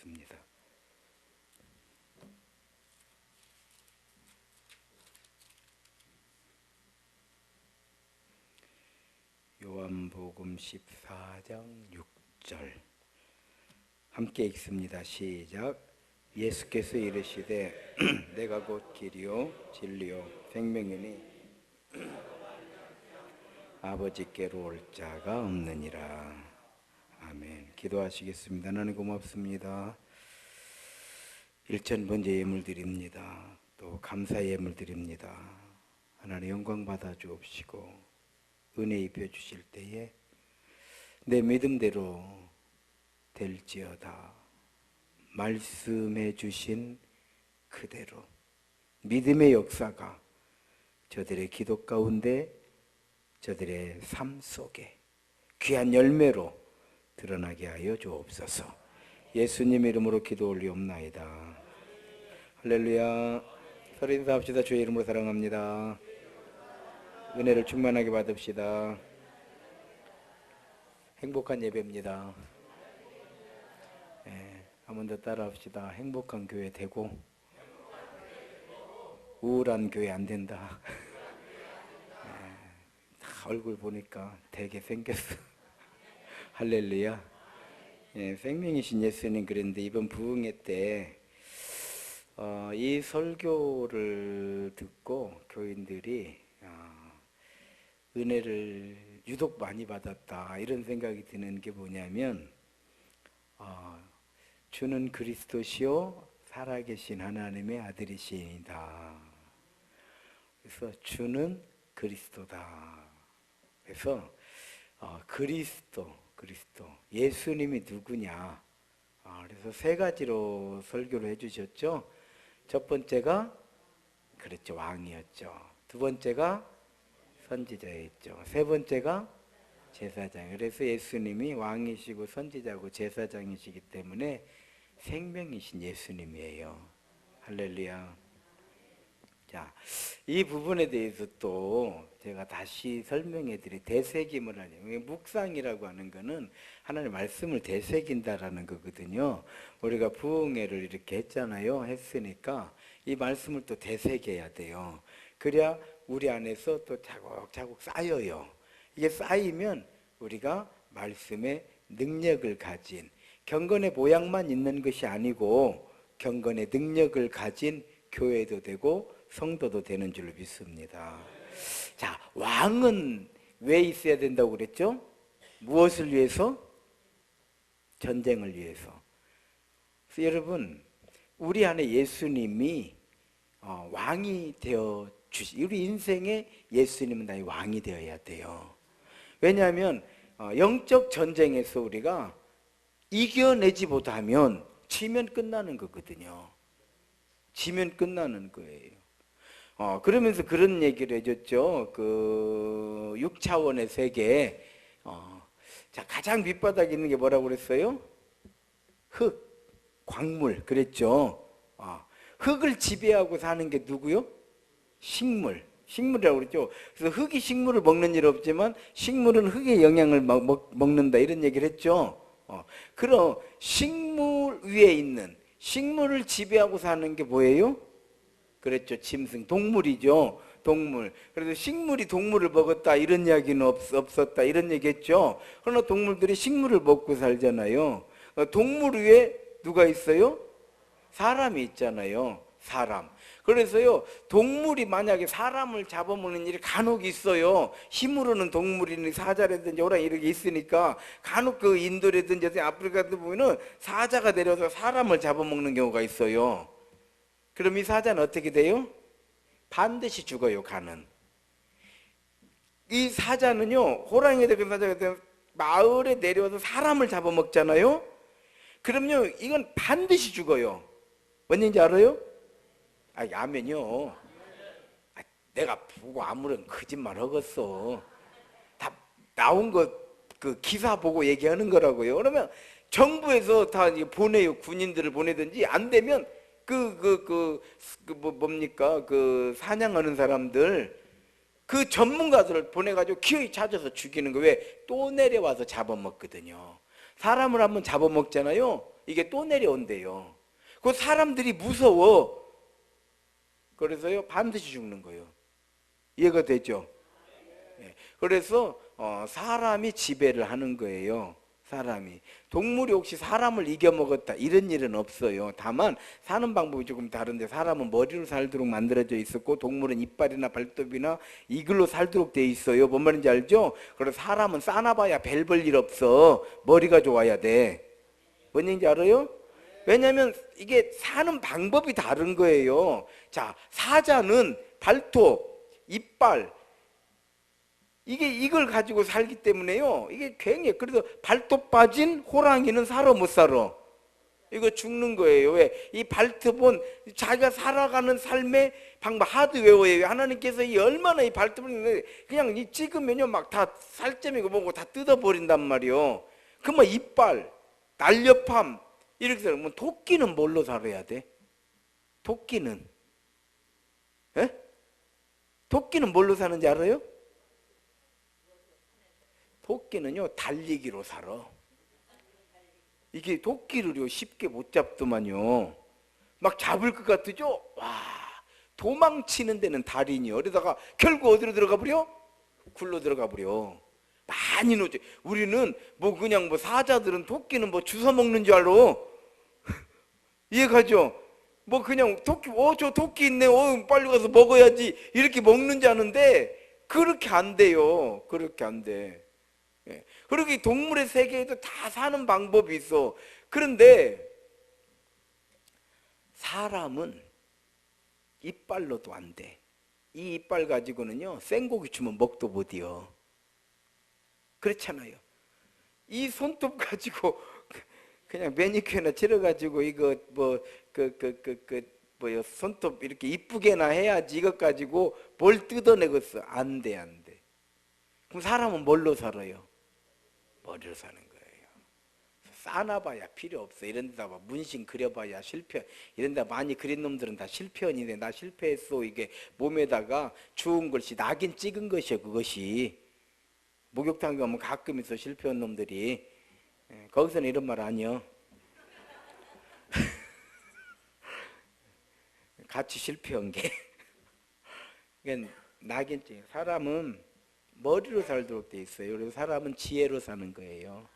기도하겠습니다. 요한복음 14장 6절 함께 읽습니다. 시작. 예수께서 이르시되 내가 곧 길이요 진리요 생명이니 아버지께로 올 자가 없느니라. 아멘. 기도하시겠습니다. 하나님 고맙습니다. 일천번째 예물 드립니다. 또 감사 예물 드립니다. 하나님 영광 받아 주옵시고 은혜 입혀 주실 때에 내 믿음대로 될지어다. 말씀해 주신 그대로 믿음의 역사가 저들의 기도 가운데 저들의 삶 속에 귀한 열매로 드러나게 하여 주옵소서. 예수님 이름으로 기도 올리옵나이다. 할렐루야. 서로 인사합시다. 주의 이름으로 사랑합니다. 은혜를 충만하게 받읍시다. 행복한 예배입니다. 한 번 더 따라합시다. 행복한 교회 되고 우울한 교회 안 된다. 얼굴 보니까 되게 생겼어. 할렐루야. 생명이신 예수님 그랬는데 이번 부흥회 때 이 설교를 듣고 교인들이 은혜를 유독 많이 받았다 이런 생각이 드는 게 뭐냐면 주는 그리스도시요 살아계신 하나님의 아들이시다. 그래서 주는 그리스도다. 그래서 그리스도 예수님이 누구냐. 그래서 세 가지로 설교를 해주셨죠. 첫 번째가 그랬죠, 왕이었죠. 두 번째가 선지자였죠. 세 번째가 제사장. 그래서 예수님이 왕이시고 선지자고 제사장이시기 때문에 생명이신 예수님이에요. 할렐루야. 자, 이 부분에 대해서 또 제가 다시 설명해 드릴 되새김을 하냐면 묵상이라고 하는 거는 하나님의 말씀을 되새긴다라는 거거든요. 우리가 부흥회를 이렇게 했잖아요. 했으니까 이 말씀을 또 되새겨야 돼요. 그래야 우리 안에서 또 차곡차곡 쌓여요. 이게 쌓이면 우리가 말씀의 능력을 가진 경건의 모양만 있는 것이 아니고 경건의 능력을 가진 교회도 되고 성도도 되는 줄로 믿습니다. 자, 왕은 왜 있어야 된다고 그랬죠? 무엇을 위해서? 전쟁을 위해서. 그래서 여러분, 우리 안에 예수님이 왕이 되어 우리 인생에 예수님은 나의 왕이 되어야 돼요. 왜냐하면 영적 전쟁에서 우리가 이겨내지 못하면 지면 끝나는 거거든요. 지면 끝나는 거예요. 그러면서 그런 얘기를 해줬죠. 그 6차원의 세계. 자, 가장 밑바닥에 있는 게 뭐라고 그랬어요? 흙, 광물 그랬죠. 흙을 지배하고 사는 게 누구요? 식물이라고 그랬죠. 그래서 흙이 식물을 먹는 일 없지만 식물은 흙의 영향을 먹는다 이런 얘기를 했죠. 그럼 식물 위에 있는 식물을 지배하고 사는 게 뭐예요? 그랬죠. 짐승, 동물이죠. 동물. 그래서 식물이 동물을 먹었다 이런 이야기는 없었다 이런 얘기했죠. 그러나 동물들이 식물을 먹고 살잖아요. 동물 위에 누가 있어요? 사람이 있잖아요. 사람. 그래서요, 동물이 만약에 사람을 잡아먹는 일이 간혹 있어요. 힘으로는 동물이니 사자라든지 호랑이 이렇게 있으니까 간혹 그 인도라든지 아프리카 같은 보면은 사자가 내려서 사람을 잡아먹는 경우가 있어요. 그럼 이 사자는 어떻게 돼요? 반드시 죽어요, 가는. 이 사자는요, 호랑이가 되든 사자가 되든 마을에 내려와서 사람을 잡아먹잖아요. 그럼요, 이건 반드시 죽어요. 뭔 얘기인지 알아요? 아멘요. 내가 보고 아무런 거짓말 하겠어. 다 나온 거 그 기사 보고 얘기하는 거라고요. 그러면 정부에서 다 보내요. 군인들을 보내든지 안 되면 뭡니까? 그 사냥하는 사람들 그 전문가들을 보내가지고 기어이 찾아서 죽이는 거. 왜? 또 내려와서 잡아먹거든요. 사람을 한번 잡아먹잖아요. 이게 또 내려온대요. 그 사람들이 무서워. 그래서요 반드시 죽는 거예요. 이해가 되죠? 네. 그래서 사람이 지배를 하는 거예요. 사람이. 동물이 혹시 사람을 이겨먹었다 이런 일은 없어요. 다만 사는 방법이 조금 다른데 사람은 머리로 살도록 만들어져 있었고 동물은 이빨이나 발톱이나 이글로 살도록 돼 있어요. 뭔 말인지 알죠? 그래서 사람은 싸나봐야 별 볼 일 없어. 머리가 좋아야 돼. 뭔 얘기인지 알아요? 왜냐하면 이게 사는 방법이 다른 거예요. 자, 사자는 발톱, 이빨 이걸 가지고 살기 때문에요. 이게 굉장히 그래서 발톱 빠진 호랑이는 살아 못 살아? 이거 죽는 거예요. 왜? 이 발톱은 자기가 살아가는 삶의 방법 하드웨어예요. 하나님께서 이 얼마나 이 발톱을 그냥 이 찍으면요 막 다 살점이고 뭐고 다 뜯어버린단 말이요. 그러면 이빨, 날렵함 이렇게 살면 토끼는 뭘로 살아야 돼? 토끼는 에? 토끼는 뭘로 사는지 알아요? 토끼는요 달리기로 살아. 이게 토끼를요 쉽게 못 잡더만요. 막 잡을 것 같으죠? 와, 도망치는 데는 달인이요. 그러다가 결국 어디로 들어가 버려? 굴로 들어가 버려. 많이 놓지. 우리는 뭐 그냥 뭐 사자들은 토끼는 뭐 주워 먹는 줄 알아. 이해가죠? 뭐 그냥 토끼 저 토끼 있네 빨리 가서 먹어야지 이렇게 먹는 줄 아는데 그렇게 안 돼요. 그렇게 안 돼. 그리고 이 동물의 세계에도 다 사는 방법이 있어. 그런데 사람은 이빨로도 안 돼. 이 이빨 가지고는요 생고기 주면 먹도 못이요. 그렇잖아요. 이 손톱 가지고 그냥 매니큐어나 칠해가지고 이거 뭐요 손톱 이렇게 이쁘게나 해야지 이것 가지고 뭘 뜯어내겠어? 안 돼, 안 돼. 그럼 사람은 뭘로 살아요? 머리로 사는 거예요. 싸나봐야 필요 없어. 이런 데다 문신 그려봐야 실패. 이런 데 많이 그린 놈들은 다 실패원이네. 나 실패했어. 이게 몸에다가 주운 글씨 낙인 찍은 것이요. 그것이. 목욕탕 가면 가끔 있어 실패한 놈들이. 거기서는 이런 말 아니요. 같이 실패한 게. 그러니까 낙인 찍. 사람은 머리로 살도록 돼 있어요. 그래서 사람은 지혜로 사는 거예요.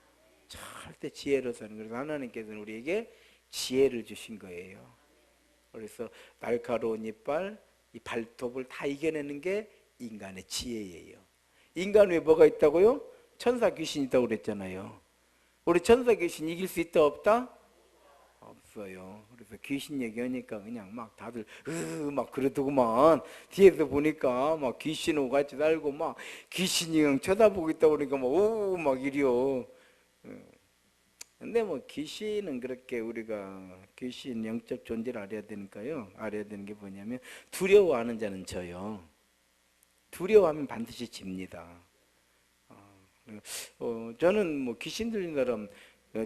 절대 지혜로 사는 거예요. 그래서 하나님께서는 우리에게 지혜를 주신 거예요. 그래서 날카로운 이빨, 이 발톱을 다 이겨내는 게 인간의 지혜예요. 인간 외에 뭐가 있다고요? 천사 귀신 있다고 그랬잖아요. 우리 천사 귀신 이길 수 있다 없다? 없어요. 그래서 귀신 얘기하니까 그냥 막 다들 막 그러더구만. 뒤에서 보니까 막 귀신하고 같이 살고 막 귀신이 그냥 쳐다보고 있다고 그러니까 막 이리요. 근데 뭐 귀신은 그렇게 우리가 귀신 영적 존재를 알아야 되니까요. 알아야 되는 게 뭐냐면 두려워하는 자는 져요. 두려워하면 반드시 집니다. 저는 뭐 귀신 들린 사람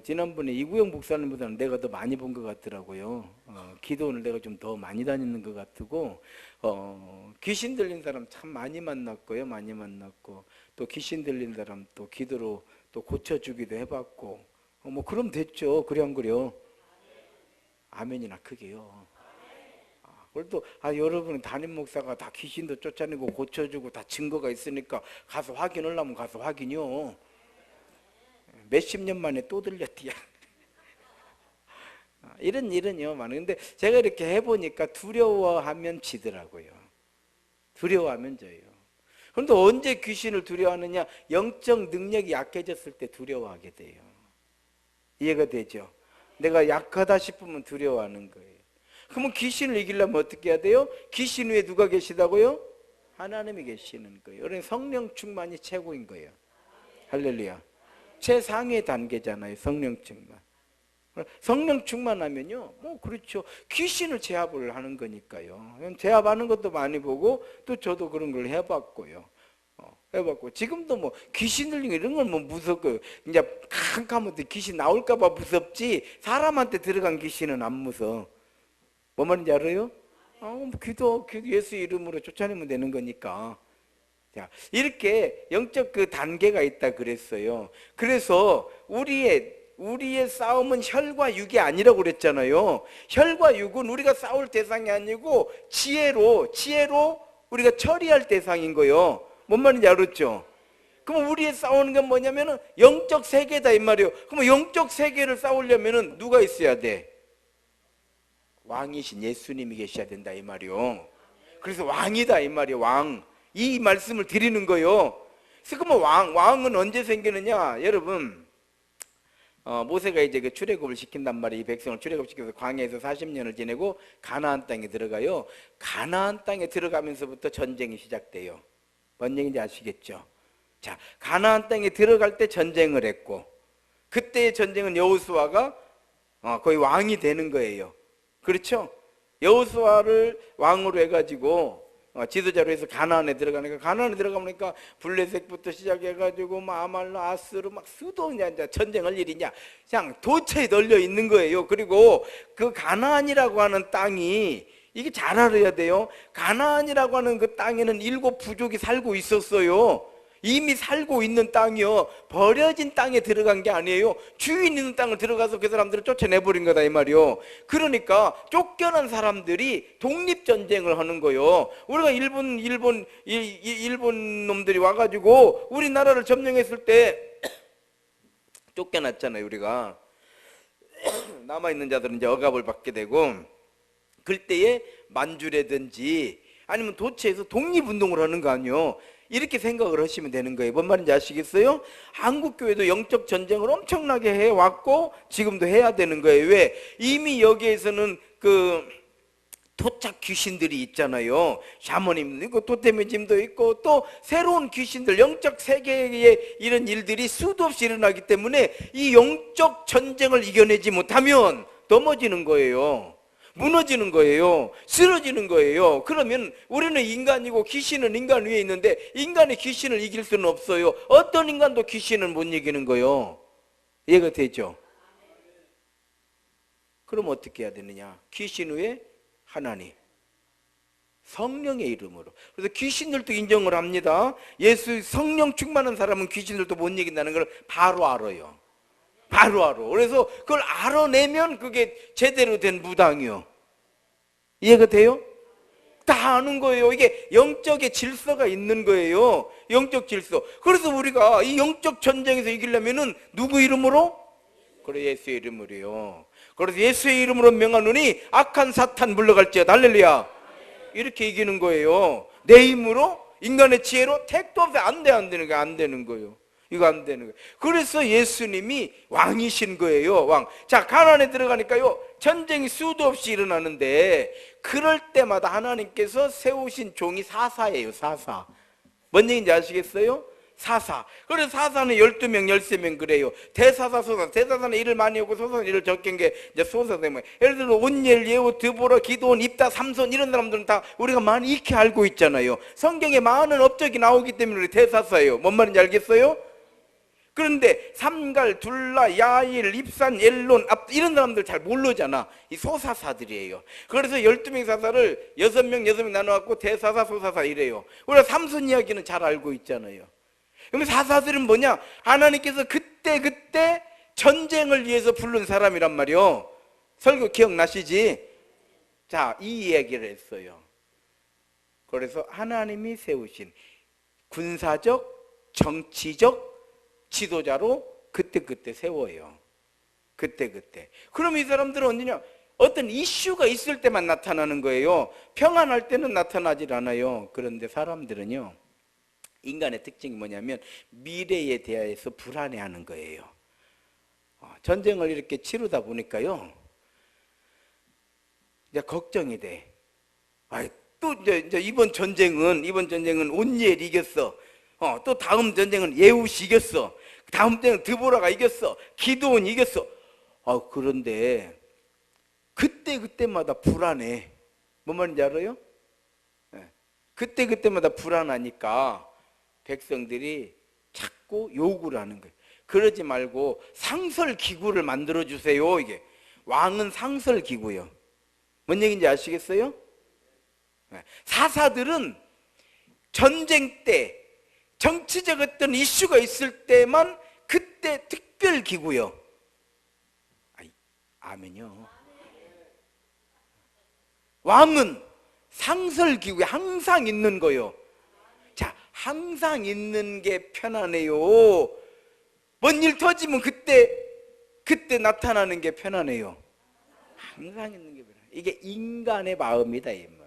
지난번에 이구영 목사님보다는 내가 더 많이 본 것 같더라고요. 기도원을 내가 좀 더 많이 다니는 것 같고 귀신 들린 사람 참 많이 만났고요. 많이 만났고 또 귀신 들린 사람 또 기도로 또 고쳐주기도 해봤고 뭐 그럼 됐죠. 그래 안 그래요? 아멘이나 크게요. 그래도 여러분 담임 목사가 다 귀신도 쫓아내고 고쳐주고 다 증거가 있으니까 가서 확인하려면 가서 확인요. 몇십 년 만에 또 들렸디야. 이런 일은요 많은데 제가 이렇게 해보니까 두려워하면 지더라고요. 두려워하면 져요. 그런데 언제 귀신을 두려워하느냐? 영적 능력이 약해졌을 때 두려워하게 돼요. 이해가 되죠? 내가 약하다 싶으면 두려워하는 거예요. 그러면 귀신을 이기려면 어떻게 해야 돼요? 귀신 위에 누가 계시다고요? 하나님이 계시는 거예요. 그러니까 성령 충만이 최고인 거예요. 할렐루야. 최상의 단계잖아요. 성령 충만. 성령 충만하면요 뭐 그렇죠. 귀신을 제압을 하는 거니까요. 제압하는 것도 많이 보고 또 저도 그런 걸 해봤고요. 해봤고 지금도 뭐 귀신 들리고 이런 건 뭐 무섭고 이제 캄캄한데 귀신 나올까봐 무섭지 사람한테 들어간 귀신은 안 무서워. 뭐 말인지 알아요? 기도 예수 이름으로 쫓아내면 되는 거니까. 자, 이렇게 영적 그 단계가 있다 그랬어요. 그래서 우리의 우리의 싸움은 혈과 육이 아니라고 그랬잖아요. 혈과 육은 우리가 싸울 대상이 아니고 지혜로 우리가 처리할 대상인 거예요. 뭔 말인지 알았죠? 그럼 우리의 싸우는 건 뭐냐면은 영적 세계다 이 말이에요. 그럼 영적 세계를 싸우려면은 누가 있어야 돼? 왕이신 예수님이 계셔야 된다 이 말이요. 그래서 왕이다 이 말이에요. 왕. 이 말씀을 드리는 거예요. 그래서 그러면 왕은 언제 생기느냐? 여러분, 모세가 이제 그 출애굽을 시킨단 말이에요. 이 백성을 출애굽시켜서 광야에서 40년을 지내고 가나안 땅에 들어가요. 가나안 땅에 들어가면서부터 전쟁이 시작돼요. 뭔 얘기인지 아시겠죠? 자, 가나안 땅에 들어갈 때 전쟁을 했고, 그때의 전쟁은 여호수아가 거의 왕이 되는 거예요. 그렇죠? 여호수아를 왕으로 해가지고 지도자로 해서 가나안에 들어가니까, 가나안에 들어가보니까 블레셋부터 시작해가지고 아말라, 아스르 막 수도 그냥 전쟁할 일이냐, 그냥 도처에 널려 있는 거예요. 그리고 그 가나안이라고 하는 땅이, 이게 잘 알아야 돼요. 가나안이라고 하는 그 땅에는 7 부족이 살고 있었어요. 이미 살고 있는 땅이요, 버려진 땅에 들어간 게 아니에요. 주인 있는 땅을 들어가서 그 사람들을 쫓아내버린 거다 이 말이요. 그러니까 쫓겨난 사람들이 독립전쟁을 하는 거예요. 우리가 일본 놈들이 와가지고 우리나라를 점령했을 때 쫓겨났잖아요. 우리가 남아있는 자들은 이제 억압을 받게 되고, 그때에 만주라든지 아니면 도처에서 독립운동을 하는 거 아니에요. 이렇게 생각을 하시면 되는 거예요. 뭔 말인지 아시겠어요? 한국교회도 영적 전쟁을 엄청나게 해왔고 지금도 해야 되는 거예요. 왜? 이미 여기에서는 그 토착 귀신들이 있잖아요. 샤머님도 있고 토테미즘도 있고 또 새로운 귀신들, 영적 세계에 이런 일들이 수도 없이 일어나기 때문에 이 영적 전쟁을 이겨내지 못하면 넘어지는 거예요. 무너지는 거예요. 쓰러지는 거예요. 그러면 우리는 인간이고 귀신은 인간 위에 있는데 인간이 귀신을 이길 수는 없어요. 어떤 인간도 귀신을 못 이기는 거예요. 이해가 되죠? 그럼 어떻게 해야 되느냐? 귀신 위에 하나님, 성령의 이름으로. 그래서 귀신들도 인정을 합니다. 예수 성령 충만한 사람은 귀신들도 못 이긴다는 걸 바로 알아요. 바로 알아. 그래서 그걸 알아내면 그게 제대로 된 무당이요. 이해가 돼요? 다 아는 거예요. 이게 영적의 질서가 있는 거예요. 영적 질서. 그래서 우리가 이 영적 전쟁에서 이기려면은 누구 이름으로? 그래, 예수의 이름으로요. 그래서 예수의 이름으로 명하노니 악한 사탄 물러갈지어다. 할렐루야. 이렇게 이기는 거예요. 내 힘으로, 인간의 지혜로 택도 없어요. 안 되는 거예요. 안 되는 거예요. 이거 안 되는 거예요. 그래서 예수님이 왕이신 거예요. 왕. 자, 가나안에 들어가니까요, 전쟁이 수도 없이 일어나는데 그럴 때마다 하나님께서 세우신 종이 사사예요. 사사. 뭔 얘기인지 아시겠어요? 사사. 그래서 사사는 12명, 13명 그래요. 대사사, 소사. 대사사는 일을 많이 하고 소사는 일을 적게 한 게 이제 소사되면, 예를 들어 온니엘, 예후, 드보라, 기도온, 입다, 삼손 이런 사람들은 다 우리가 많이 익히 알고 있잖아요. 성경에 많은 업적이 나오기 때문에 우리 대사사예요. 뭔 말인지 알겠어요? 그런데 삼갈, 둘라, 야일, 입산, 엘론, 이런 사람들 잘 모르잖아. 이 소사사들이에요. 그래서 12명 사사를 6명 나눠갖고 대사사, 소사사 이래요. 우리가 삼손 이야기는 잘 알고 있잖아요. 그럼 사사들은 뭐냐? 하나님께서 그때 전쟁을 위해서 부른 사람이란 말이요. 설교 기억나시지? 자, 이 이야기를 했어요. 그래서 하나님이 세우신 군사적, 정치적 지도자로 그때 세워요. 그때. 그럼 이 사람들은 언제냐? 어떤 이슈가 있을 때만 나타나는 거예요. 평안할 때는 나타나질 않아요. 그런데 사람들은요, 인간의 특징이 뭐냐면 미래에 대해서 불안해하는 거예요. 전쟁을 이렇게 치르다 보니까요, 이제 걱정이 돼. 또 이제 이번 전쟁은 온니엘이 이겼어. 또 다음 전쟁은 예후시 이겼어. 다음 전쟁은 드보라가 이겼어. 기드온이 이겼어. 그런데 그때마다 불안해. 뭔 말인지 알아요? 그때마다 불안하니까 백성들이 자꾸 요구를 하는 거예요. 그러지 말고 상설기구를 만들어주세요. 이게 왕은 상설기구예요. 뭔 얘기인지 아시겠어요? 사사들은 전쟁 때 정치적 어떤 이슈가 있을 때만 그때 특별기구요. 아멘요. 왕은 상설기구에 항상 있는 거요. 자, 항상 있는 게 편안해요. 뭔 일 터지면 그때 나타나는 게 편안해요. 항상 있는 게 편안해요. 이게 인간의 마음이다 이 말.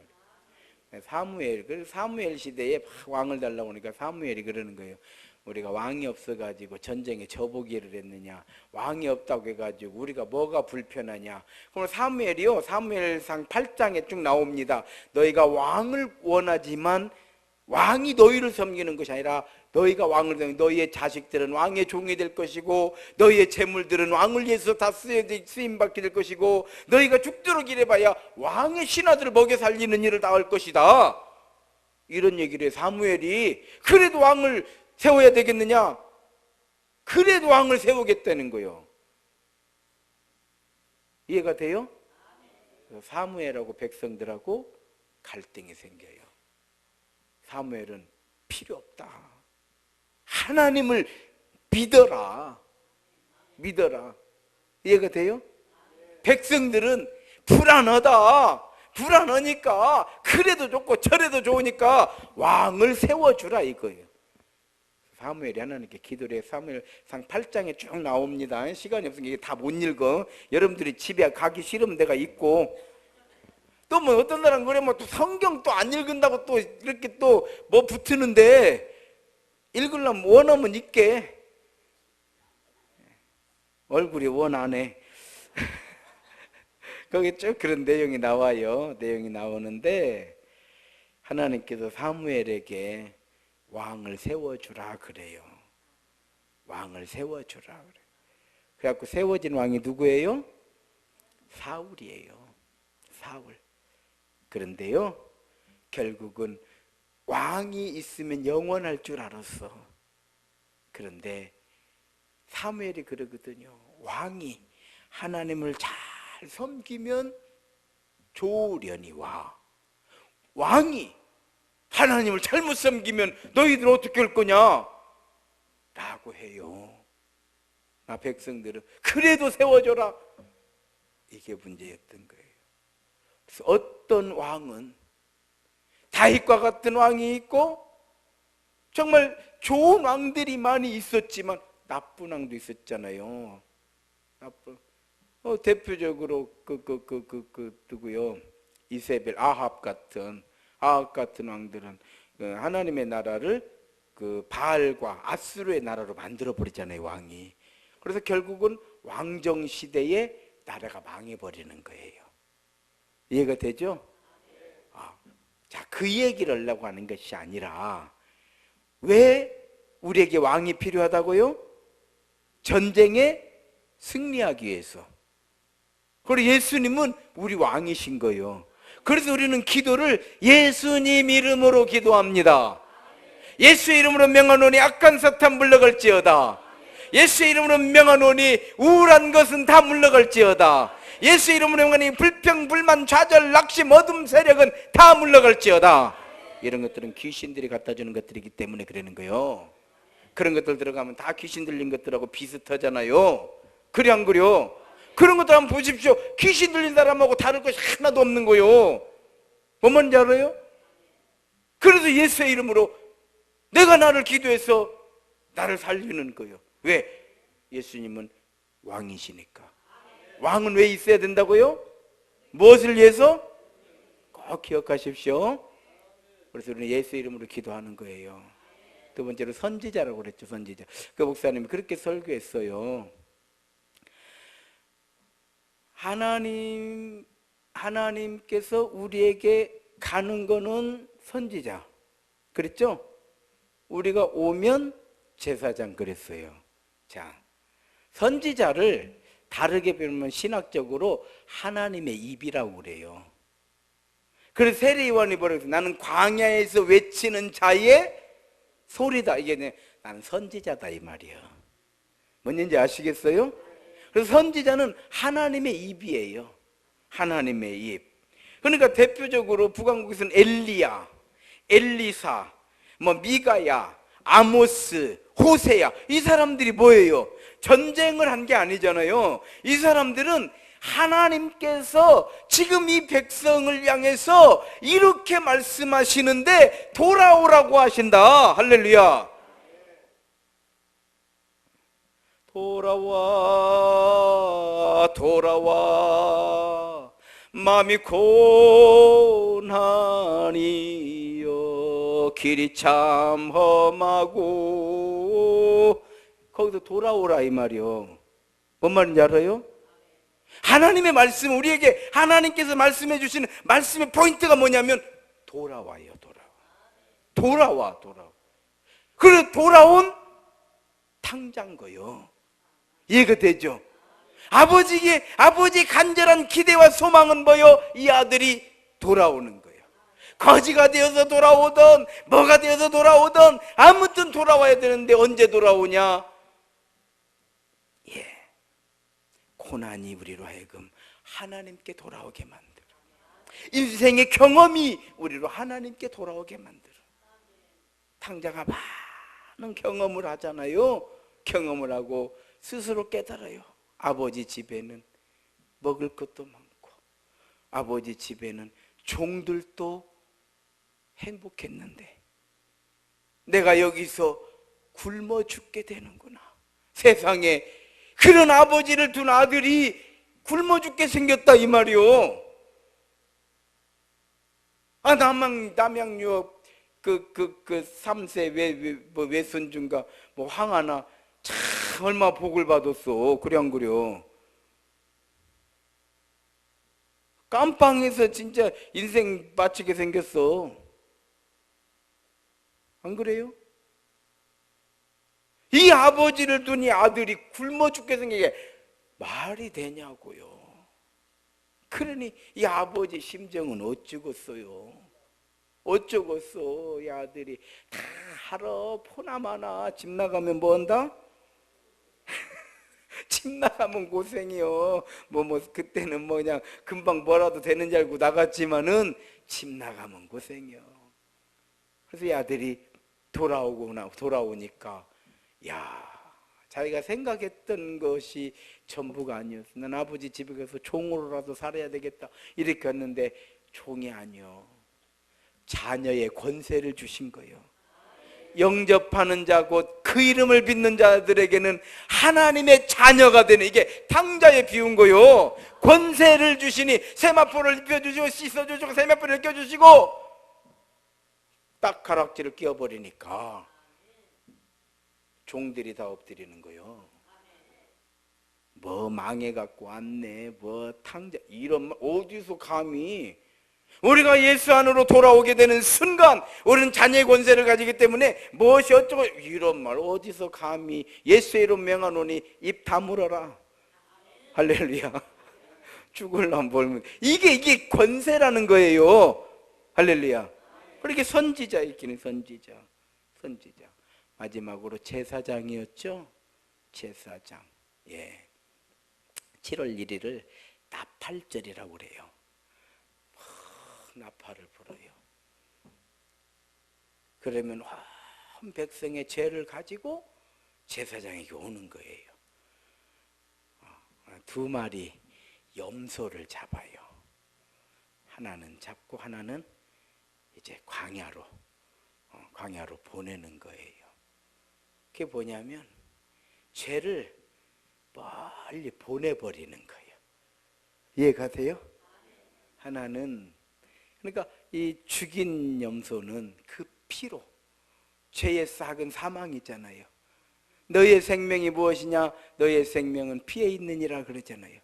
사무엘 시대에 막 왕을 달라고 하니까 사무엘이 그러는 거예요. 우리가 왕이 없어가지고 전쟁에 저보기를 했느냐, 왕이 없다고 해가지고 우리가 뭐가 불편하냐. 그럼 사무엘이요, 사무엘상 8장에 쭉 나옵니다. 너희가 왕을 원하지만 왕이 너희를 섬기는 것이 아니라 너희가 왕을 섬기는, 너희의 자식들은 왕의 종이 될 것이고 너희의 재물들은 왕을 위해서 다 쓰임받게 될 것이고 너희가 죽도록 일해봐야 왕의 신하들을 먹여 살리는 일을 다 할 것이다. 이런 얘기를 해. 사무엘이 그래도 왕을 세워야 되겠느냐? 그래도 왕을 세우겠다는 거예요. 이해가 돼요? 사무엘하고 백성들하고 갈등이 생겨요. 사무엘은 필요 없다. 하나님을 믿어라. 이해가 돼요? 백성들은 불안하니까 그래도 좋고 저래도 좋으니까 왕을 세워주라 이거예요. 사무엘이 하나님께 기도를 해. 사무엘상 8장에 쭉 나옵니다. 시간이 없으니까 다 못 읽어. 여러분들이 집에 가기 싫으면 내가 읽고, 또 뭐 어떤 사람 그래 뭐 또 성경 또 안 읽은다고 또 이렇게 또 뭐 붙으는데, 읽으려면 원하면 읽게. 얼굴이 원하네. 거기 쭉 그런 내용이 나와요. 내용이 나오는데 하나님께서 사무엘에게 왕을 세워주라 그래요. 왕을 세워주라 그래요. 그래갖고 세워진 왕이 누구예요? 사울이에요. 사울. 그런데요, 결국은 왕이 있으면 영원할 줄 알았어. 그런데 사무엘이 그러거든요. 왕이 하나님을 잘 섬기면 좋으려니와 왕이 하나님을 잘못 섬기면 너희들 어떻게 할 거냐? 라고 해요. 나 백성들은 그래도 세워줘라. 이게 문제였던 거예요. 그래서 어떤 왕은 다윗과 같은 왕이 있고 정말 좋은 왕들이 많이 있었지만 나쁜 왕도 있었잖아요. 대표적으로 누구요? 이세벨, 아합 같은 왕들은 하나님의 나라를 바알과 아수르의 나라로 만들어 버리잖아요, 왕이. 그래서 결국은 왕정 시대에 나라가 망해버리는 거예요. 이해가 되죠? 자, 그 얘기를 하려고 하는 것이 아니라 왜 우리에게 왕이 필요하다고요? 전쟁에 승리하기 위해서. 그리고 예수님은 우리 왕이신 거예요. 그래서 우리는 기도를 예수님 이름으로 기도합니다. 예수의 이름으로 명하노니 악한 사탄 물러갈지어다. 예수의 이름으로 명하노니 우울한 것은 다 물러갈지어다. 예수의 이름으로 명하니 불평, 불만, 좌절, 낙심, 어둠 세력은 다 물러갈지어다. 이런 것들은 귀신들이 갖다 주는 것들이기 때문에 그러는 거예요. 그런 것들 들어가면 다 귀신 들린 것들하고 비슷하잖아요. 그래 안 그래요? 그런 것들 한번 보십시오. 귀신 들린 사람하고 다를 것이 하나도 없는 거예요. 뭔 말인지 알아요? 그래서 예수의 이름으로 내가 나를 기도해서 나를 살리는 거예요. 왜? 예수님은 왕이시니까. 왕은 왜 있어야 된다고요? 무엇을 위해서? 꼭 기억하십시오. 그래서 우리는 예수의 이름으로 기도하는 거예요. 두 번째로 선지자라고 그랬죠. 선지자. 그 목사님이 그렇게 설교했어요. 하나님께서 우리에게 가는 거는 선지자. 그랬죠? 우리가 오면 제사장 그랬어요. 자, 선지자를 다르게 보면 신학적으로 하나님의 입이라고 그래요. 그래서 세례요한이 뭐라고 해서 나는 광야에서 외치는 자의 소리다. 이게 나는 선지자다 이 말이야. 뭔지 아시겠어요? 그래서 선지자는 하나님의 입이에요. 하나님의 입. 그러니까 대표적으로 북왕국에서는 엘리야, 엘리사, 미가야, 아모스, 호세야, 이 사람들이 뭐예요? 전쟁을 한 게 아니잖아요. 이 사람들은 하나님께서 지금 이 백성을 향해서 이렇게 말씀하시는데 돌아오라고 하신다. 할렐루야. 돌아와 돌아와 마음이 고난이여 길이 참 험하고, 거기서 돌아오라 이 말이요. 뭔 말인지 알아요? 하나님의 말씀, 우리에게 하나님께서 말씀해 주시는 말씀의 포인트가 뭐냐면 돌아와요. 돌아와. 그래 돌아온 탕자인 거요. 이해가 되죠? 아버지의 간절한 기대와 소망은 뭐요? 이 아들이 돌아오는 거예요. 거지가 되어서 돌아오던 뭐가 되어서 돌아오던 아무튼 돌아와야 되는데 언제 돌아오냐? 고난이 우리로 하여금 하나님께 돌아오게 만들어. 인생의 경험이 우리로 하나님께 돌아오게 만들어. 탕자가 많은 경험을 하잖아요. 경험을 하고 스스로 깨달아요. 아버지 집에는 먹을 것도 많고 아버지 집에는 종들도 행복했는데 내가 여기서 굶어 죽게 되는구나. 세상에 그런 아버지를 둔 아들이 굶어 죽게 생겼다 이 말이요. 남양유업 그 3세 외손주인가 뭐 황하나 참 얼마 복을 받았어. 그래 안 그려? 깜빵에서 진짜 인생 마치게 생겼어. 안 그래요? 이 아버지를 둔 이 아들이 굶어 죽게 생기게 말이 되냐고요. 그러니 이 아버지 심정은 어쩌겠어요? 어쩌겠어. 이 아들이 다 하러 포나마나 집 나가면 뭐 한다? 집 나가면 고생이요. 그때는 그냥 금방 뭐라도 되는 줄 알고 나갔지만은 집 나가면 고생이요. 그래서 이 아들이 돌아오니까 자기가 생각했던 것이 전부가 아니었어. 난 아버지 집에 가서 종으로라도 살아야 되겠다 이렇게 했는데 종이 아니요. 자녀의 권세를 주신 거예요. 영접하는 자 곧 그 이름을 믿는 자들에게는 하나님의 자녀가 되는, 이게 탕자에 비운 거요. 권세를 주시니 세마포를 입혀주시고 씻어주시고 세마포를 입혀주시고 딱 가락지를 끼워버리니까 종들이 다 엎드리는 거요. 뭐 망해갖고 왔네, 뭐 탕자, 이런 말 어디서 감히. 우리가 예수 안으로 돌아오게 되는 순간 우리는 자녀의 권세를 가지기 때문에 무엇이 어쩌고 이런 말 어디서 감히. 예수의 이름 명하노니 입 다물어라. 할렐루야. 죽을란 벌면 이게 권세라는 거예요. 할렐루야. 그렇게 선지자 있기는 선지자. 마지막으로 제사장이었죠. 제사장. 7월 1일을 나팔절이라고 그래요. 나팔을 불어요. 그러면 온 백성의 죄를 가지고 제사장에게 오는 거예요. 2마리 염소를 잡아요. 하나는 잡고 하나는 이제 광야로 보내는 거예요. 그게 뭐냐면 죄를 멀리 보내버리는 거예요. 이해가 돼요? 하나는, 그러니까 이 죽인 염소는 그 피로, 죄의 싹은 사망이잖아요. 너의 생명이 무엇이냐? 너의 생명은 피에 있느니라 그러잖아요.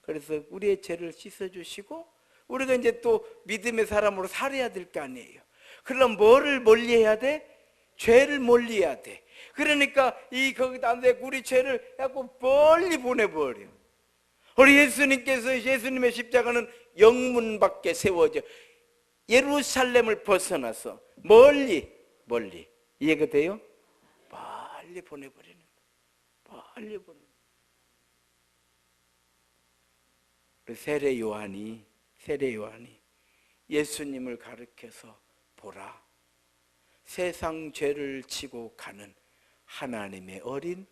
그래서 우리의 죄를 씻어주시고 우리가 이제 또 믿음의 사람으로 살아야 될 거 아니에요. 그럼 뭐를 멀리해야 돼? 죄를 멀리해야 돼. 그러니까 거기다 우리 죄를 자꾸 멀리 보내버려. 우리 예수님의 십자가는 영문 밖에 세워져 예루살렘을 벗어나서 멀리 이해가 돼요? 멀리 보내버리는 거예요. 멀리 보내는 거예요. 세례 요한이 예수님을 가르쳐서 보라, 세상 죄를 지고 가는 하나님의 어린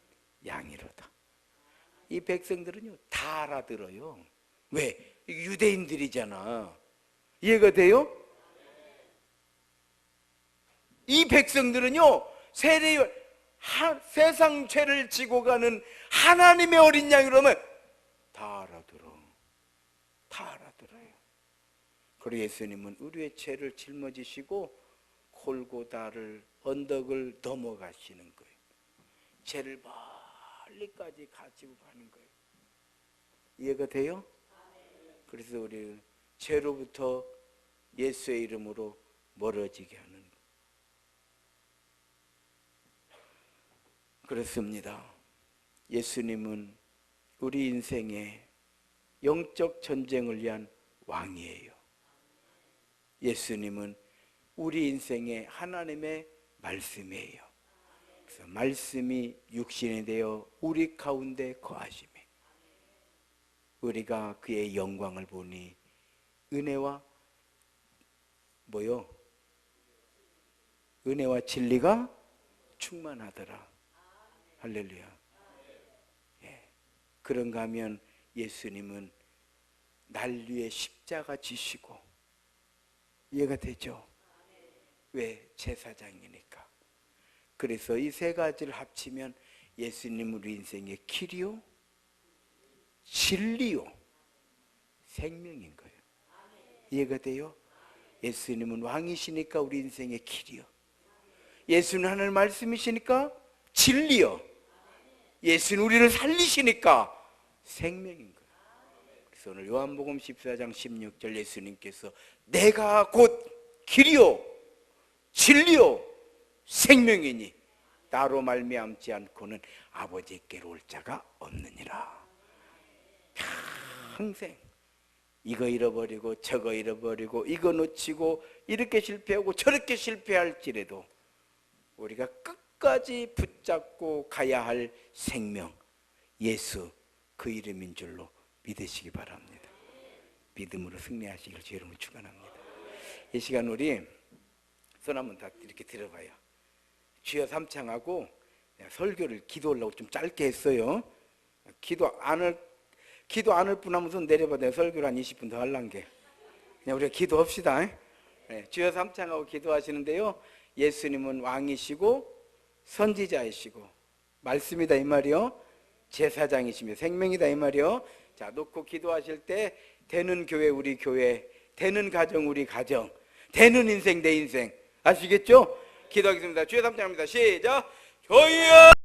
양이로다. 이 백성들은요 다 알아들어요. 왜? 유대인들이잖아. 이해가 돼요? 이 백성들은요 세상 죄를 지고 가는 하나님의 어린 양이 그러면 다 알아들어. 다 알아들어요. 그리고 예수님은 우리의 죄를 짊어지시고 골고다를 언덕을 넘어가시는 거예요. 죄를 멀리까지 가지고 가는 거예요. 이해가 돼요? 그래서 우리 죄로부터 예수의 이름으로 멀어지게 하는 거예요. 그렇습니다. 예수님은 우리 인생의 영적 전쟁을 위한 왕이에요. 예수님은 우리 인생의 하나님의 말씀이에요. 그래서 말씀이 육신이 되어 우리 가운데 거하시며 우리가 그의 영광을 보니 은혜와 뭐요? 은혜와 진리가 충만하더라. 할렐루야. 예. 그런가 하면 예수님은 날 위해 십자가 지시고, 이해가 되죠? 왜? 제사장이니까. 그래서 이 세 가지를 합치면 예수님 우리 인생의 길이요, 진리요, 생명인 거예요. 이해가 돼요? 예수님은 왕이시니까 우리 인생의 길이요, 예수는 하나님 말씀이시니까 진리요, 예수는 우리를 살리시니까 생명인 거예요. 그래서 오늘 요한복음 14장 16절 예수님께서 내가 곧 길이요 진리요 생명이니 나로 말미암지 않고는 아버지께로 올 자가 없느니라. 평생 이거 잃어버리고 저거 잃어버리고 이거 놓치고 이렇게 실패하고 저렇게 실패할지라도 우리가 끝까지 붙잡고 가야 할 생명, 예수, 그 이름인 줄로 믿으시기 바랍니다. 믿음으로 승리하시길 주 이름으로 축원합니다. 이 시간 우리 손 한번 다 이렇게 들어봐요. 주여 삼창하고 설교를 기도하려고 좀 짧게 했어요. 기도 안 할 분 하면 손 내려봐. 내가 설교를 한 20분 더 하려는 게. 그냥 우리가 기도합시다. 네, 주여 삼창하고 기도하시는데요, 예수님은 왕이시고 선지자이시고 말씀이다 이 말이요, 제사장이시며 생명이다 이 말이요. 자, 놓고 기도하실 때 되는 교회 우리 교회, 되는 가정 우리 가정, 되는 인생 내 인생, 아시겠죠? 기도하겠습니다. 주여 삼창합니다. 시작. 주여